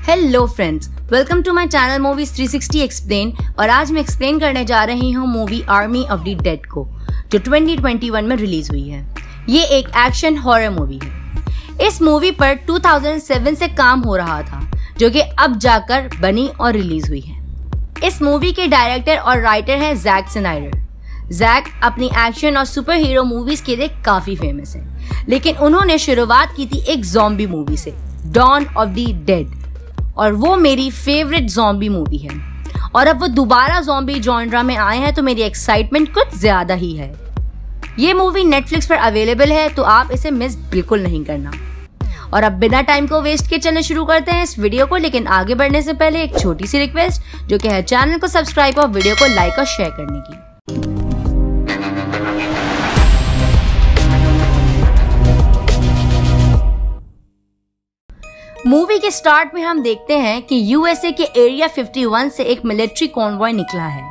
Hello friends, welcome to my channel movies 360 explain. और आज मैं एक्सप्लेन करने जा रही हूँ movie Army of the Dead को, जो 2021 में रिलीज हुई है। ये एक एक्शन हॉरर मूवी है। इस मूवी पर 2007 से काम हो रहा था, जो कि अब जाकर बनी और रिलीज हुई है। इस मूवी के डायरेक्टर और राइटर हैं जैक स्नाइडर। जैक अपनी एक्शन और सुपर हीरो मूवीज के लिए काफी फेमस है, लेकिन उन्होंने शुरुआत की थी एक ज़ॉम्बी मूवी से, डॉन ऑफ द डेड, और वो मेरी फेवरेट ज़ॉम्बी मूवी है। और अब वो दोबारा ज़ॉम्बी जॉनरा में आए हैं, तो मेरी एक्साइटमेंट कुछ ज्यादा ही है। ये मूवी नेटफ्लिक्स पर अवेलेबल है, तो आप इसे मिस बिल्कुल नहीं करना। और अब बिना टाइम को वेस्ट किए चलना शुरू करते हैं इस वीडियो को। लेकिन आगे बढ़ने से पहले एक छोटी सी रिक्वेस्ट, जो कि है चैनल को सब्सक्राइब और वीडियो को लाइक और शेयर करने की। मूवी के स्टार्ट में हम देखते हैं कि यूएसए के एरिया 51 से एक मिलिट्री कॉन्वॉय निकला है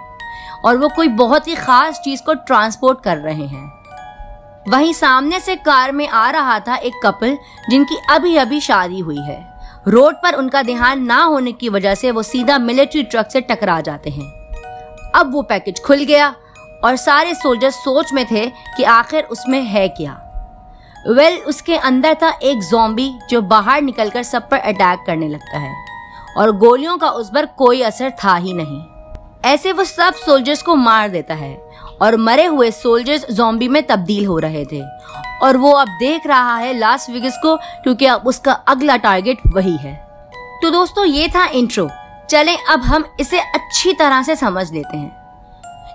और वो कोई बहुत ही खास चीज को ट्रांसपोर्ट कर रहे हैं। वहीं सामने से कार में आ रहा था एक कपल, जिनकी अभी अभी शादी हुई है। रोड पर उनका ध्यान ना होने की वजह से वो सीधा मिलिट्री ट्रक से टकरा जाते हैं। अब वो पैकेज खुल गया और सारे सोल्जर सोच में थे कि आखिर उसमें है क्या। उसके अंदर था एक ज़ॉम्बी जो बाहर निकलकर सब पर अटैक करने लगता है, और गोलियों का उस पर कोई असर था ही नहीं। ऐसे वो सब सोल्जर्स को मार देता है और मरे हुए सोल्जर्स ज़ॉम्बी में तब्दील हो रहे थे। और वो अब देख रहा है लास वेगास को, क्योंकि अब उसका अगला टारगेट वही है। तो दोस्तों, ये था इंट्रो। चलें अब हम इसे अच्छी तरह से समझ लेते हैं।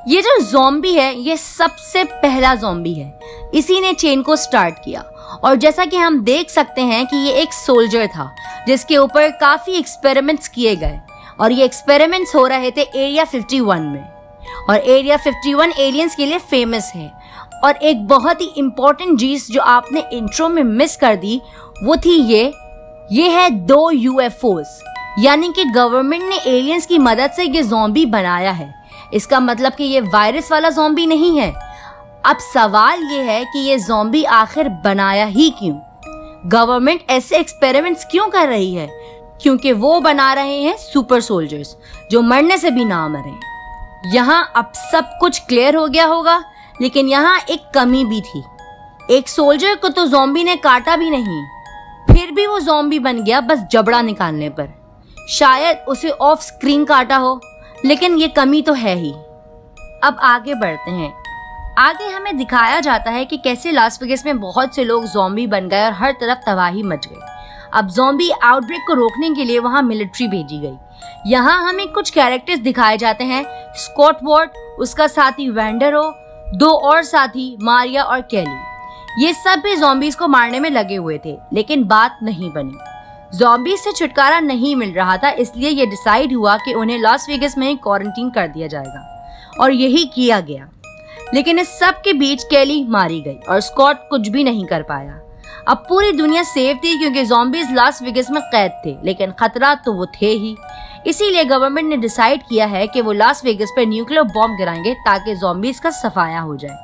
ये जो ज़ॉम्बी है, ये सबसे पहला ज़ॉम्बी है। इसी ने चेन को स्टार्ट किया। और जैसा कि हम देख सकते हैं कि ये एक सोल्जर था, जिसके ऊपर काफी एक्सपेरिमेंट्स किए गए, और ये एक्सपेरिमेंट्स हो रहे थे एरिया 51 में। और एरिया 51 एलियंस के लिए फेमस है। और एक बहुत ही इंपॉर्टेंट चीज जो आपने इंट्रो में मिस कर दी, वो थी ये है 2 यूएफओस, यानी कि गवर्नमेंट ने एलियंस की मदद से ये ज़ॉम्बी बनाया है। इसका मतलब कि ये वायरस वाला ज़ॉम्बी नहीं है। अब सवाल ये है कि ये ज़ॉम्बी आखिर बनाया ही क्यों? गवर्नमेंट ऐसे एक्सपेरिमेंट्स क्यों कर रही है? क्योंकि वो बना रहे हैं सुपर सोल्जर्स, जो मरने से भी ना मरे। यहाँ अब सब कुछ क्लियर हो गया होगा, लेकिन यहाँ एक कमी भी थी। एक सोल्जर को तो ज़ॉम्बी ने काटा भी नहीं, फिर भी वो ज़ॉम्बी बन गया बस जबड़ा निकालने पर। शायद उसे ऑफ स्क्रीन काटा हो, लेकिन ये कमी तो है ही। अब आगे बढ़ते हैं। आगे हमें दिखाया जाता है कि कैसे लास वेगास में बहुत से लोग ज़ॉम्बी बन गए और हर तरफ तबाही मच गई। अब ज़ॉम्बी आउटब्रेक को रोकने के लिए वहां मिलिट्री भेजी गई। यहाँ हमें कुछ कैरेक्टर्स दिखाए जाते हैं। स्कॉट वॉर्ड, उसका साथी वेंडरो, 2 और साथी मारिया और कैली। ये सब भी ज़ॉम्बीज को मारने में लगे हुए थे, लेकिन बात नहीं बनी। ज़ॉम्बीज से छुटकारा नहीं मिल रहा था, इसलिए ये डिसाइड हुआ कि उन्हें लास वेगास में ही क्वारंटीन कर दिया जाएगा, और यही किया गया। लेकिन इस सब के बीच कैली मारी गई और स्कॉट कुछ भी नहीं कर पाया। अब पूरी दुनिया सेफ थी, क्योंकि ज़ॉम्बीज लास वेगास में कैद थे, लेकिन खतरा तो वो थे ही। इसीलिए गवर्नमेंट ने डिसाइड किया है कि वो लास वेगास पर न्यूक्लियर बॉम्ब गिराएंगे, ताकि ज़ॉम्बीज का सफाया हो जाए।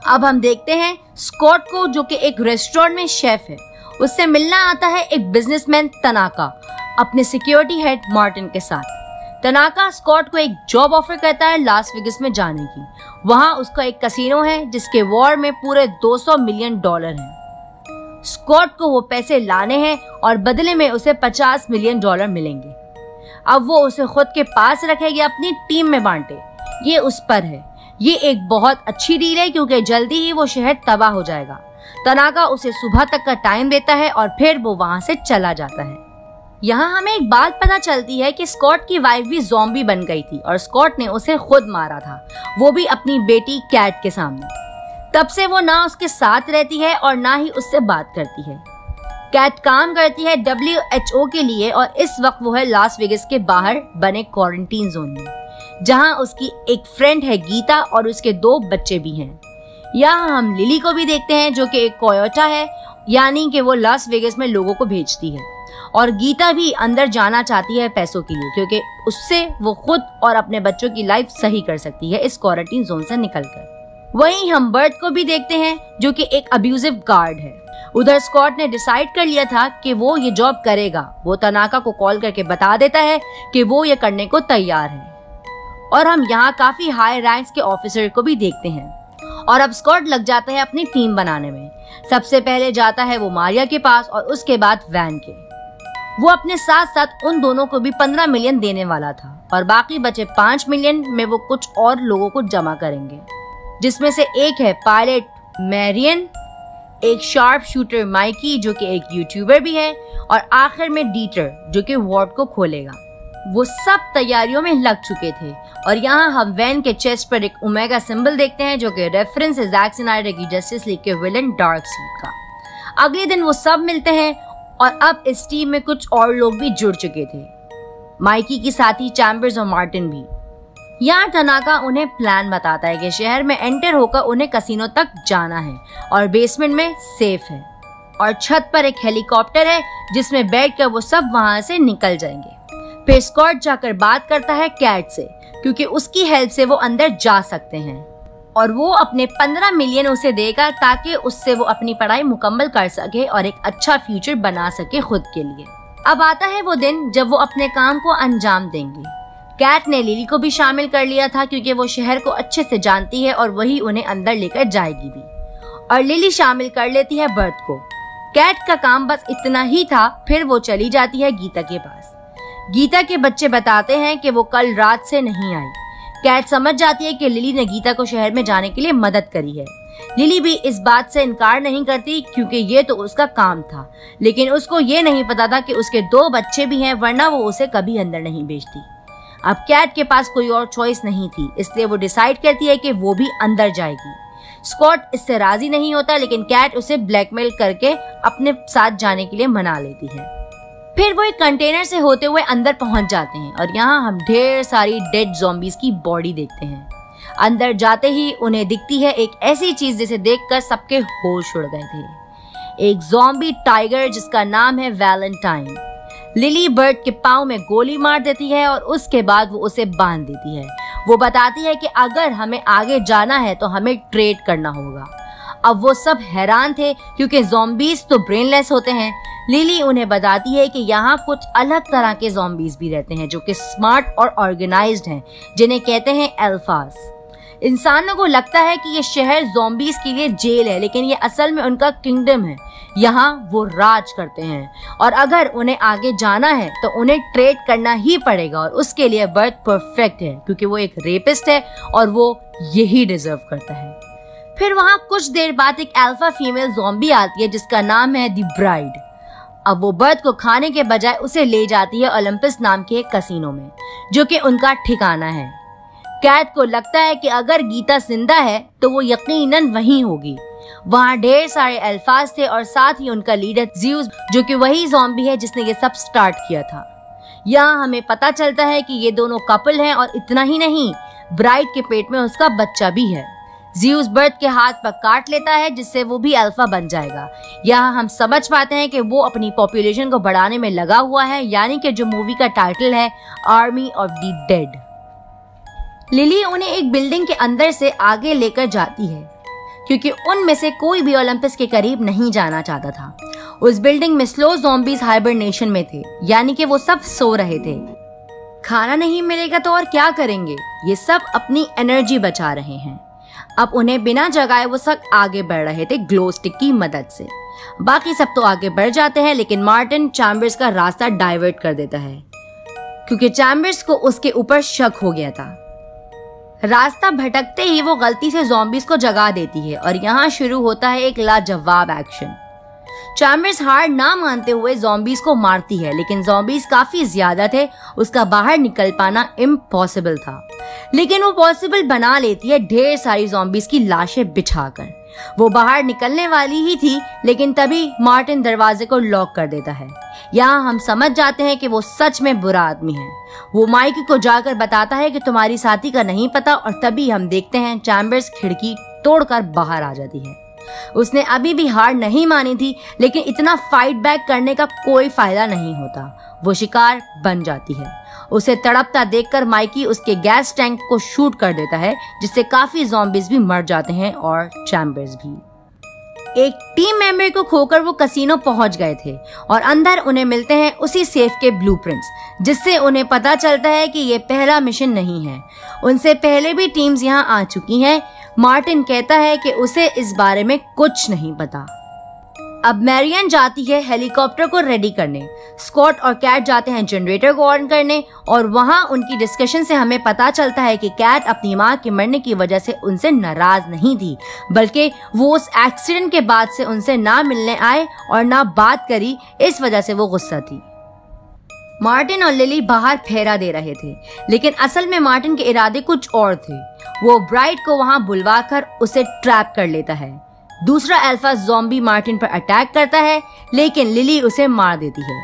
अब हम देखते हैं स्कॉट को, जो कि एक रेस्टोरेंट में शेफ है। उससे मिलना आता है एक बिजनेसमैन तनाका, अपने सिक्योरिटी हेड मार्टिन के साथ। तनाका स्कॉट को एक जॉब ऑफर करता है लास वेगास में जाने की। वहां उसका एक कसिनो है, जिसके वॉर में पूरे $200 मिलियन हैं। स्कॉट को वो पैसे लाने हैं और बदले में उसे $50 मिलियन मिलेंगे। अब वो उसे खुद के पास रखेगी, अपनी टीम में बांटे। ये उस पर है। ये एक बहुत अच्छी डील है, क्योंकि जल्दी ही वो शहर तबाह हो जाएगा। तनाका उसे सुबह तक का टाइम देता है और फिर वो वहां से चला जाता है। यहाँ हमें एक बात पता चलती है कि स्कॉट की वाइफ भी ज़ॉम्बी बन गई थी, और स्कॉट ने उसे खुद मारा था, वो भी अपनी बेटी कैट के सामने। तब से वो ना उसके साथ रहती है और ना ही उससे बात करती है। कैट काम करती है WHO के लिए, और इस वक्त वो है लास वेगास के बाहर बने क्वारंटीन जोन में, जहाँ उसकी एक फ्रेंड है गीता, और उसके 2 बच्चे भी हैं। यहाँ हम लिली को भी देखते हैं, जो कि एक कोयोटा है, यानी कि वो लास वेगास में लोगों को भेजती है। और गीता भी अंदर जाना चाहती है पैसों के लिए, क्योंकि उससे वो खुद और अपने बच्चों की लाइफ सही कर सकती है इस क्वारंटीन जोन से निकलकर। वहीं हम बर्ट को भी देखते हैं जो कि एक अब्यूजिव गार्ड है। उधर स्कॉट ने डिसाइड कर लिया था कि वो ये जॉब करेगा। वो तनाका को कॉल करके बता देता है कि वो ये करने को तैयार है। और हम यहाँ काफी हाई रैंक्स के ऑफिसर को भी देखते हैं। और अब स्कॉट लग जाता है अपनी टीम बनाने में। सबसे पहले जाता है वो मारिया के पास और उसके बाद वैन के। वो अपने साथ साथ उन दोनों को भी 15 मिलियन देने वाला था और बाकी बचे 5 मिलियन में वो कुछ और लोगों को जमा करेंगे, जिसमें से एक है पायलट मैरियन, एक शार्प शूटर माइकी जो कि एक यूट्यूबर भी है, और आखिर में डीटर जो कि वार्ड को खोलेगा। वो सब तैयारियों में लग चुके थे और यहाँ हम वैन के चेस्ट पर एक ओमेगा सिंबल देखते हैं जो कि रेफरेंस है ज़ैक स्नाइडर की जस्टिस लीग के विलन डार्कसीड का। अगले दिन वो सब मिलते हैं और अब इस टीम में कुछ और लोग भी जुड़ चुके थे, माइकी की साथी चैम्बर्स और मार्टिन भी। यहाँ तनाका उन्हें प्लान बताता है कि शहर में एंटर होकर उन्हें कसिनो तक जाना है और बेसमेंट में सेफ है और छत पर एक हेलीकॉप्टर है जिसमें बैठकर वो सब वहां से निकल जाएंगे। फिर स्कॉट जाकर बात करता है कैट से क्योंकि उसकी हेल्प से वो अंदर जा सकते हैं और वो अपने 15 मिलियन उसे देगा ताकि उससे वो अपनी पढ़ाई मुकम्मल कर सके और एक अच्छा फ्यूचर बना सके खुद के लिए। अब आता है वो दिन जब वो अपने काम को अंजाम देंगे। कैट ने लिली को भी शामिल कर लिया था क्योंकि वो शहर को अच्छे से जानती है और वही उन्हें अंदर लेकर जाएगी भी, और लिली शामिल कर लेती है बर्ट को। कैट का काम बस इतना ही था। फिर वो चली जाती है गीता के पास। गीता के बच्चे बताते हैं कि वो कल रात से नहीं आई। कैट समझ जाती है कि लिली ने गीता को शहर में जाने के लिए मदद करी है। लिली भी इस बात से इनकार नहीं करती क्योंकि ये तो उसका काम था, लेकिन उसको ये नहीं पता था कि उसके 2 बच्चे भी हैं, वरना वो उसे कभी अंदर नहीं भेजती। अब कैट के पास कोई और चॉइस नहीं थी, इसलिए वो डिसाइड करती है कि वो भी अंदर जाएगी। स्कॉट इससे राजी नहीं होता, लेकिन कैट उसे ब्लैकमेल करके अपने साथ जाने के लिए मना लेती है। फिर वो एक कंटेनर से होते हुए अंदर पहुंच जाते हैं और यहाँ हम ढेर सारी डेड ज़ॉम्बीज की बॉडी देखते हैं। अंदर जाते ही उन्हें दिखती है एक ऐसी चीज जिसे देखकर सबके होश उड़ गए थे, एक ज़ॉम्बी टाइगर जिसका नाम है वैलेंटाइन। लिली बर्ट के पाँव में गोली मार देती है और उसके बाद वो उसे बांध देती है। वो बताती है कि अगर हमें आगे जाना है तो हमें ट्रेड करना होगा। अब वो सब हैरान थे क्योंकि ज़ॉम्बीज तो ब्रेनलेस होते हैं। लिली उन्हें बताती है कि यहाँ कुछ अलग तरह के ज़ॉम्बीज भी रहते हैं जो कि स्मार्ट और ऑर्गेनाइज्ड हैं, जिन्हें कहते हैं अल्फास। इंसानों को लगता है कि ये शहर ज़ॉम्बीज के लिए जेल है, लेकिन ये असल में उनका किंगडम है। यहाँ वो राज करते हैं और अगर उन्हें आगे जाना है तो उन्हें ट्रेड करना ही पड़ेगा, और उसके लिए बर्ट परफेक्ट है क्योंकि वो एक रेपिस्ट है और वो यही डिजर्व करता है। फिर वहाँ कुछ देर बाद एक अल्फा फीमेल ज़ॉम्बी आती है जिसका नाम है द ब्राइड। अब वो बर्ट को खाने के बजाय उसे ले जाती है ओलंपस नाम के एक कसिनो में, जो कि उनका ठिकाना है। कैट को लगता है कि अगर गीता जिंदा है तो वो यकीनन वहीं होगी। वहाँ ढेर सारे अल्फाज थे और साथ ही उनका लीडर ज़्यूस, जो कि वही ज़ॉम्बी है जिसने ये सब स्टार्ट किया था। यहाँ हमें पता चलता है कि ये दोनों कपल हैं, और इतना ही नहीं, ब्राइड के पेट में उसका बच्चा भी है। ज़्यूस बर्ट के हाथ पर काट लेता है जिससे वो भी अल्फा बन जाएगा। यहाँ हम समझ पाते हैं कि वो अपनी पॉपुलेशन को बढ़ाने में लगा हुआ है, यानी कि जो मूवी का टाइटल है army of the dead. Lily उन्हें एक बिल्डिंग के अंदर से आगे लेकर जाती है क्योंकि उनमें से कोई भी ओलंपस के करीब नहीं जाना चाहता था। उस बिल्डिंग में स्लो ज़ॉम्बीज हाइबरनेशन में थे, यानी कि वो सब सो रहे थे। खाना नहीं मिलेगा तो और क्या करेंगे, ये सब अपनी एनर्जी बचा रहे हैं। अब उन्हें बिना जगाए वो सब आगे बढ़ रहे थे ग्लो स्टिक की मदद से। बाकी सब तो आगे बढ़ जाते हैं, लेकिन मार्टिन चैम्बर्स का रास्ता डाइवर्ट कर देता है क्योंकि चैम्बर्स को उसके ऊपर शक हो गया था। रास्ता भटकते ही वो गलती से ज़ॉम्बीज को जगा देती है और यहाँ शुरू होता है एक लाजवाब एक्शन। चैम्बर्स हार ना मानते हुए ज़ॉम्बीज को मारती है, लेकिन ज़ॉम्बीज काफी ज्यादा थे, उसका बाहर निकल पाना इम्पॉसिबल था। लेकिन वो पॉसिबल बना लेती है ढेर सारी ज़ॉम्बीज की लाशें बिछाकर। वो बाहर निकलने वाली ही थी, लेकिन तभी मार्टिन दरवाजे को लॉक कर देता है। यहाँ हम समझ जाते हैं कि वो सच में बुरा आदमी है। वो माइकी को जाकर बताता है कि तुम्हारी साथी का नहीं पता, और तभी हम देखते हैं चैम्बर्स खिड़की तोड़कर बाहर आ जाती है। उसने अभी भी हार नहीं मानी थी, लेकिन इतना फाइट बैक करने का कोई फायदा नहीं होता। वो शिकार बन जाती है। उसे तड़पता देखकर माइकी उसके गैस टैंक को शूट कर देता है, जिससे काफी ज़ॉम्बीज भी मर जाते हैं और चैम्बर्स भी। एक टीम मेंबर को खोकर वो कसिनो पहुंच गए थे और अंदर उन्हें मिलते हैं उसी सेफ के ब्लूप्रिंट्स, जिससे उन्हें पता चलता है कि ये पहला मिशन नहीं है। उनसे पहले भी टीम्स यहाँ आ चुकी हैं। मार्टिन कहता है कि उसे इस बारे में कुछ नहीं पता। अब मैरियन जाती है हेलीकॉप्टर को रेडी करने। स्कॉट और कैट जाते हैं जनरेटर को ऑन करने और वहां उनकी डिस्कशन से हमें पता चलता है कि कैट अपनी मां के मरने की वजह से उनसे नाराज नहीं थी, बल्कि वो उस एक्सीडेंट के बाद से उनसे ना मिलने आए और ना बात करी, इस वजह से वो गुस्सा थी। मार्टिन और लिली बाहर फेरा दे रहे थे, लेकिन असल में मार्टिन के इरादे कुछ और थे। वो ब्राइट को वहां बुलवाकर उसे ट्रैप कर लेता है। दूसरा अल्फा ज़ॉम्बी मार्टिन पर अटैक करता है, लेकिन लिली उसे मार देती है।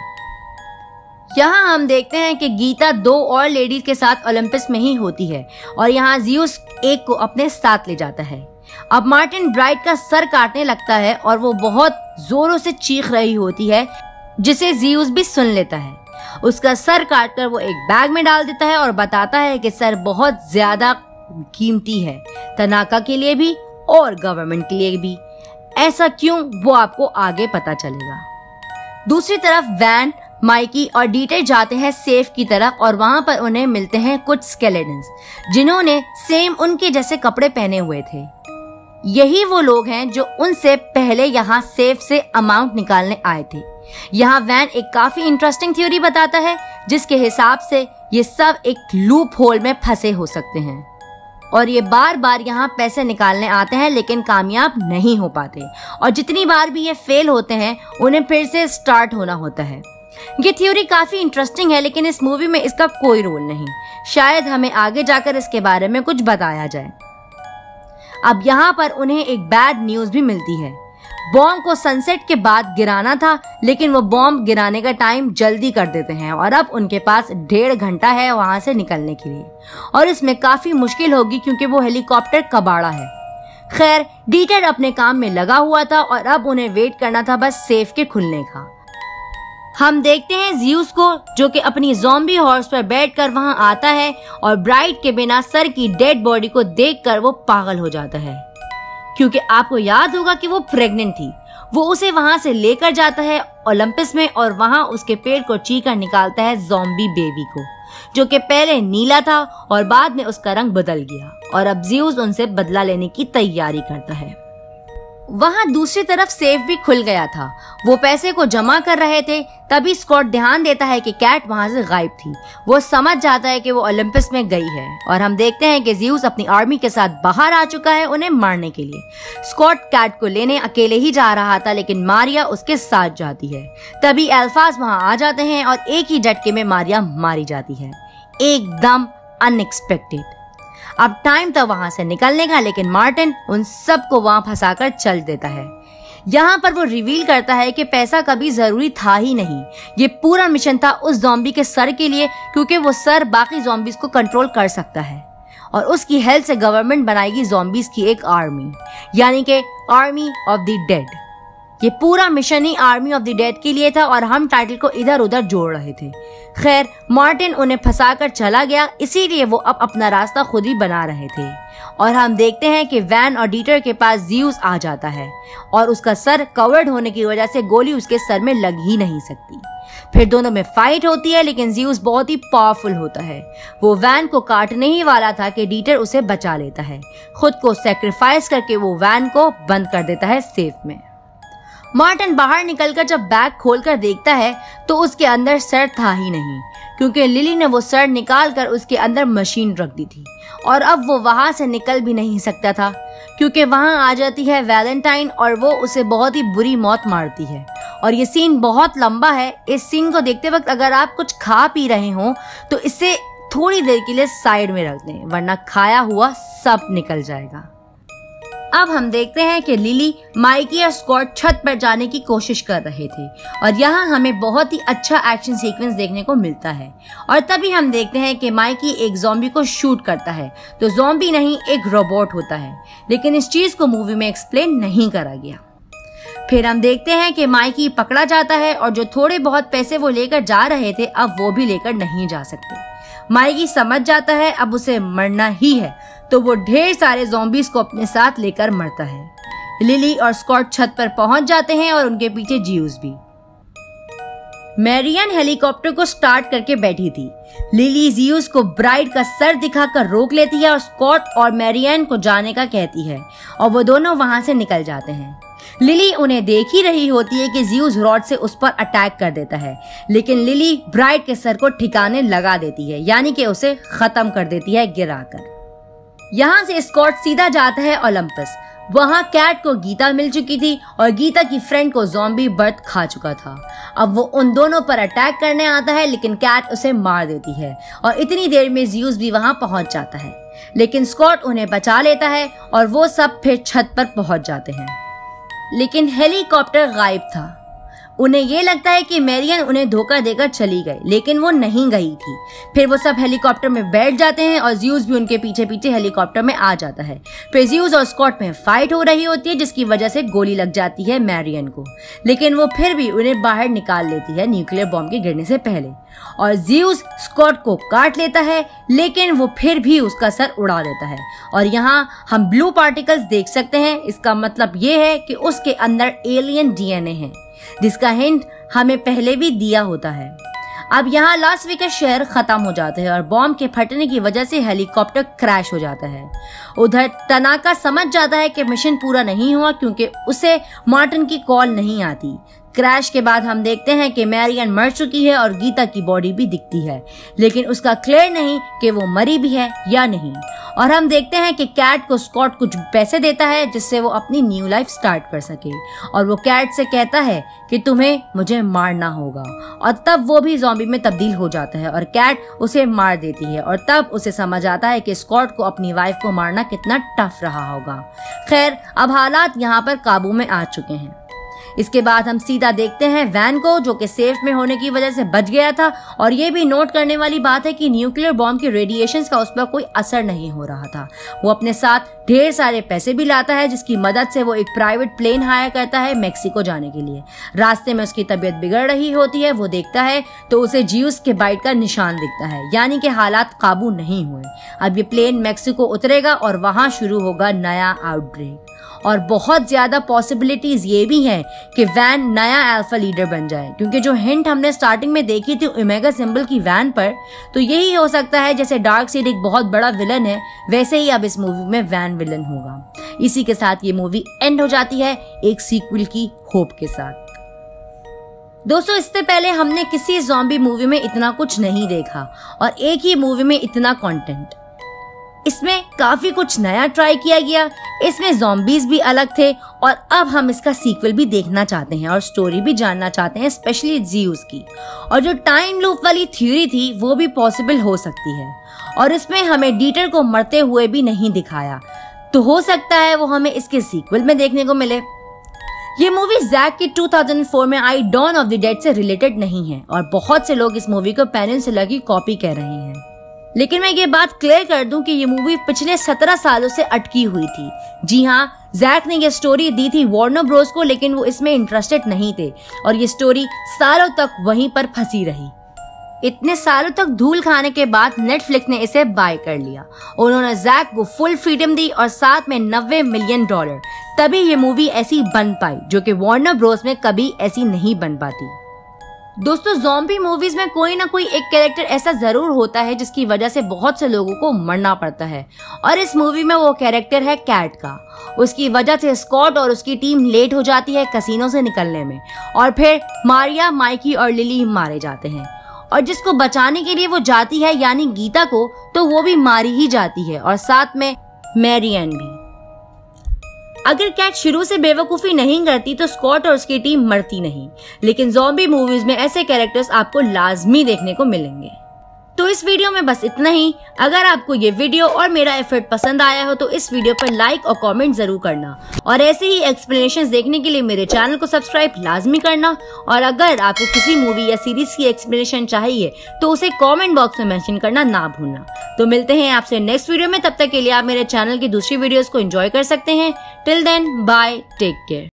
यहाँ हम देखते हैं कि गीता 2 और लेडीज के साथ ओलंपस में ही होती है और यहाँ ज़ीउस एक को अपने साथ ले जाता है। अब मार्टिन ब्राइट का सर काटने लगता है और वो बहुत जोरों से चीख रही होती है, जिसे ज़ीउस भी सुन लेता है। उसका सर काटकर वो एक बैग में डाल देता है और बताता है कि सर बहुत ज्यादा कीमती है, तनाका के लिए भी और गवर्नमेंट के लिए भी। ऐसा क्यों, वो आपको आगे पता चलेगा। दूसरी तरफ वैन, माइकी और डीटर जाते हैं सेफ की तरफ और वहां पर उन्हें मिलते हैं कुछ स्केलेटन्स, जिन्होंने सेम उनके जैसे कपड़े पहने हुए थे। यही वो लोग हैं जो उनसे पहले यहाँ सेफ से अमाउंट निकालने आए थे। यहाँ वैन एक काफी इंटरेस्टिंग थ्योरी बताता है, जिसके हिसाब से ये सब एक लूप होल में फंसे हो सकते हैं और ये बार बार यहाँ पैसे निकालने आते हैं, लेकिन कामयाब नहीं हो पाते और जितनी बार भी ये फेल होते हैं उन्हें फिर से स्टार्ट होना होता है। ये थ्योरी काफी इंटरेस्टिंग है, लेकिन इस मूवी में इसका कोई रोल नहीं। शायद हमें आगे जाकर इसके बारे में कुछ बताया जाए। अब यहाँ पर उन्हें एक बैड न्यूज भी मिलती है। बॉम्ब को सनसेट के बाद गिराना था, लेकिन वो बॉम्ब गिराने का टाइम जल्दी कर देते हैं और अब उनके पास 1.5 घंटा है वहां से निकलने के लिए और इसमें काफी मुश्किल होगी क्योंकि वो हेलीकॉप्टर कबाड़ा है। खैर, डीटर अपने काम में लगा हुआ था और अब उन्हें वेट करना था बस सेफ के खुलने का। हम देखते हैं ज़ीउस को, जो कि अपनी ज़ॉम्बी हॉर्स पर बैठकर वहां आता है और ब्राइट के बिना सर की डेड बॉडी को देखकर वो पागल हो जाता है, क्योंकि आपको याद होगा कि वो प्रेग्नेंट थी। वो उसे वहां से लेकर जाता है ओलंपस में और वहां उसके पेट को चीरकर निकालता है ज़ॉम्बी बेबी को, जो कि पहले नीला था और बाद में उसका रंग बदल गया और अब ज़ीउस उनसे बदला लेने की तैयारी करता है। वहां दूसरी तरफ सेफ भी खुल गया था। वो पैसे को जमा कर रहे थे, तभी स्कॉट ध्यान देता है कि कैट वहां से गायब थी। वो समझ जाता है कि वो ओलंपस में गई है और हम देखते हैं कि ज़ीउस अपनी आर्मी के साथ बाहर आ चुका है उन्हें मारने के लिए। स्कॉट कैट को लेने अकेले ही जा रहा था, लेकिन मारिया उसके साथ जाती है। तभी अल्फाज वहां आ जाते हैं और एक ही झटके में मारिया मारी जाती है, एकदम अनएक्सपेक्टेड। अब टाइम था वहां से निकलने का, लेकिन मार्टिन उन सबको वहां फंसाकर चल देता है। यहाँ पर वो रिवील करता है कि पैसा कभी जरूरी था ही नहीं। ये पूरा मिशन था उस ज़ॉम्बी के सर के लिए, क्योंकि वो सर बाकी ज़ॉम्बीज को कंट्रोल कर सकता है और उसकी हेल्प से गवर्नमेंट बनाएगी ज़ॉम्बीज की एक आर्मी, यानी कि आर्मी ऑफ द डेड। ये पूरा mission he army of the dead के लिए था और हम टाइटल को इधर उधर जोड़ रहे थे। खैर, मार्टिन उन्हें फंसाकर चला गया, इसीलिए वो अब अपना रास्ता खुद ही बना रहे थे और हम देखते हैं कि वैन और डीटर के पास ज़ीउस आ जाता है और उसका सर कवर्ड होने की वजह से गोली उसके सर में लग ही नहीं सकती। फिर दोनों में फाइट होती है, लेकिन ज़ीउस बहुत ही पावरफुल होता है। वो वैन को काटने ही वाला था कि डीटर उसे बचा लेता है। खुद को सैक्रिफाइस करके वो वैन को बंद कर देता है सेफ में। मार्टिन बाहर निकलकर जब बैग खोलकर देखता है तो उसके अंदर सर था ही नहीं, क्योंकि लिली ने वो सर निकालकर उसके अंदर मशीन रख दी थी और अब वो वहां से निकल भी नहीं सकता था, क्योंकि वहां आ जाती है वैलेंटाइन और वो उसे बहुत ही बुरी मौत मारती है। और ये सीन बहुत लंबा है। इस सीन को देखते वक्त अगर आप कुछ खा पी रहे हो तो इसे थोड़ी देर के लिए साइड में रख दें, वरना खाया हुआ सब निकल जाएगा। अब हम देखते हैं कि लिली, माइकी और स्कॉट छत पर जाने की कोशिश कर रहे थे और यहाँ हमें बहुत ही अच्छा एक्शन सीक्वेंस देखने को मिलता है। और तभी हम देखते हैं कि माइकी एक ज़ॉम्बी को शूट करता है, तो ज़ॉम्बी नहीं एक रोबोट होता है, लेकिन इस चीज़ को मूवी में एक्सप्लेन नहीं करा गया। फिर हम देखते हैं कि माइकी पकड़ा जाता है और जो थोड़े बहुत पैसे वो लेकर जा रहे थे अब वो भी लेकर नहीं जा सकते। माइकी समझ जाता है अब उसे मरना ही है, तो वो ढेर सारे ज़ॉम्बीज़ को अपने साथ लेकर मरता है। लिली और स्कॉट छत पर पहुंच जाते हैं और उनके पीछे जियूस भी। मैरियन हेलीकॉप्टर को स्टार्ट करके बैठी थी। लिली जियूस को ब्राइड का सर दिखाकर रोक लेती है और स्कॉट और मैरियन को जाने का कहती है और वो दोनों वहां से निकल जाते हैं। लिली उन्हें देख ही रही होती है कि जियूस रॉड से उस पर अटैक कर देता है, लेकिन लिली ब्राइड के सर को ठिकाने लगा देती है, यानी कि उसे खत्म कर देती है गिराकर। यहाँ से स्कॉट सीधा जाता है ओलंपस। वहाँ कैट को गीता मिल चुकी थी और गीता की फ्रेंड को ज़ॉम्बी बर्थ खा चुका था। अब वो उन दोनों पर अटैक करने आता है, लेकिन कैट उसे मार देती है और इतनी देर में जियूस भी वहाँ पहुँच जाता है, लेकिन स्कॉट उन्हें बचा लेता है और वो सब फिर छत पर पहुँच जाते हैं। लेकिन हेलीकॉप्टर गायब था। उन्हें ये लगता है कि मैरियन उन्हें धोखा देकर चली गई, लेकिन वो नहीं गई थी। फिर वो सब हेलीकॉप्टर में बैठ जाते हैं और जियूस भी उनके पीछे पीछे हेलीकॉप्टर में आ जाता है। फिर जियूस और स्कॉट में फाइट हो रही होती है, जिसकी वजह से गोली लग जाती है मैरियन को, लेकिन वो फिर भी उन्हें बाहर निकाल लेती है न्यूक्लियर बॉम्ब के गिरने से पहले। और जियूस स्कॉट को काट लेता है, लेकिन वो फिर भी उसका सर उड़ा देता है। और यहाँ हम ब्लू पार्टिकल्स देख सकते हैं। इसका मतलब ये है कि उसके अंदर एलियन डीएनए है, जिसका हिंट हमें पहले भी दिया होता है। अब यहाँ लास वेगास शहर खत्म हो जाता है और बॉम्ब के फटने की वजह से हेलीकॉप्टर क्रैश हो जाता है। उधर तनाका समझ जाता है कि मिशन पूरा नहीं हुआ, क्योंकि उसे मार्टिन की कॉल नहीं आती। क्रैश के बाद हम देखते हैं कि मैरियन मर चुकी है और गीता की बॉडी भी दिखती है, लेकिन उसका क्लियर नहीं कि वो मरी भी है या नहीं। और हम देखते हैं कि कैट को स्कॉट कुछ पैसे देता है जिससे वो अपनी न्यू लाइफ स्टार्ट कर सके, और वो कैट से कहता है कि तुम्हें मुझे मारना होगा। और तब वो भी ज़ॉम्बी में तब्दील हो जाता है और कैट उसे मार देती है। और तब उसे समझ आता है कि स्कॉट को अपनी वाइफ को मारना कितना टफ रहा होगा। खैर, अब हालात यहाँ पर काबू में आ चुके हैं। इसके बाद हम सीधा देखते हैं वैन को, जो कि सेफ में होने की वजह से बच गया था। और ये भी नोट करने वाली बात है कि न्यूक्लियर बॉम्ब के रेडिएशंस का उस पर कोई असर नहीं हो रहा था। वो अपने साथ ढेर सारे पैसे भी लाता है, जिसकी मदद से वो एक प्राइवेट प्लेन हायर करता है मेक्सिको जाने के लिए। रास्ते में उसकी तबीयत बिगड़ रही होती है, वो देखता है तो उसे जियूस के बाइट का निशान दिखता है, यानी कि हालात काबू नहीं हुए। अब ये प्लेन मेक्सिको उतरेगा और वहां शुरू होगा नया आउटब्रेक। और बहुत ज्यादा पॉसिबिलिटीज ये भी हैं कि वैन नया अल्फा लीडर बन जाए, क्योंकि जो हिंट हमने स्टार्टिंग में देखी थी ओमेगा सिंबल की वैन पर, तो यही हो सकता है जैसे डार्कसाइड एक बहुत बड़ा विलन है, वैसे ही अब इस मूवी में वैन विलन होगा। इसी के साथ ये मूवी एंड हो जाती है एक सीक्वल की होप के साथ। दोस्तों, इससे पहले हमने किसी ज़ॉम्बी मूवी में इतना कुछ नहीं देखा और एक ही मूवी में इतना कंटेंट। इसमें काफी कुछ नया ट्राई किया गया। इसमें ज़ॉम्बीज भी अलग थे और अब हम इसका सीक्वल भी देखना चाहते हैं और स्टोरी भी जानना चाहते हैं, स्पेशली जियूस की। और जो टाइम लूप वाली थ्योरी थी वो भी पॉसिबल हो सकती है। और इसमें हमें डीटर को मरते हुए भी नहीं दिखाया, तो हो सकता है वो हमें इसके सीक्वल में देखने को मिले। ये मूवी जैक की 2004 में आई डॉन ऑफ द डेड से रिलेटेड नहीं है और बहुत से लोग इस मूवी को पेनिनसुला की कॉपी कह रहे हैं। लेकिन मैं ये बात क्लियर कर दूं कि ये मूवी पिछले 17 सालों से अटकी हुई थी। जी हाँ, जैक ने ये स्टोरी दी थी वार्नर ब्रोस को, लेकिन वो इसमें इंटरेस्टेड नहीं थे और ये स्टोरी सालों तक वहीं पर फंसी रही। इतने सालों तक धूल खाने के बाद नेटफ्लिक्स ने इसे बाय कर लिया। उन्होंने जैक को फुल फ्रीडम दी और साथ में $90 मिलियन। तभी ये मूवी ऐसी बन पाई, जो कि वार्नर ब्रोस में कभी ऐसी नहीं बन पाती। दोस्तों, ज़ॉम्बी मूवीज में कोई ना कोई एक कैरेक्टर ऐसा जरूर होता है जिसकी वजह से बहुत से लोगों को मरना पड़ता है, और इस मूवी में वो कैरेक्टर है कैट का। उसकी वजह से स्कॉट और उसकी टीम लेट हो जाती है कैसीनो से निकलने में, और फिर मारिया, माइकी और लिली मारे जाते हैं। और जिसको बचाने के लिए वो जाती है, यानी गीता को, तो वो भी मारी ही जाती है, और साथ में मैरियन भी। अगर कैट शुरू से बेवकूफी नहीं करती तो स्कॉट और उसकी टीम मरती नहीं। लेकिन ज़ॉम्बी मूवीज में ऐसे कैरेक्टर्स आपको लाजमी देखने को मिलेंगे। तो इस वीडियो में बस इतना ही। अगर आपको ये वीडियो और मेरा एफर्ट पसंद आया हो तो इस वीडियो पर लाइक और कमेंट जरूर करना, और ऐसे ही एक्सप्लेनेशंस देखने के लिए मेरे चैनल को सब्सक्राइब लाजमी करना। और अगर आपको किसी मूवी या सीरीज की एक्सप्लेनेशन चाहिए तो उसे कमेंट बॉक्स में मेंशन करना ना भूलना। तो मिलते हैं आपसे नेक्स्ट वीडियो में, तब तक के लिए आप मेरे चैनल की दूसरी वीडियोस को एंजॉय कर सकते हैं। Till then bye, take care.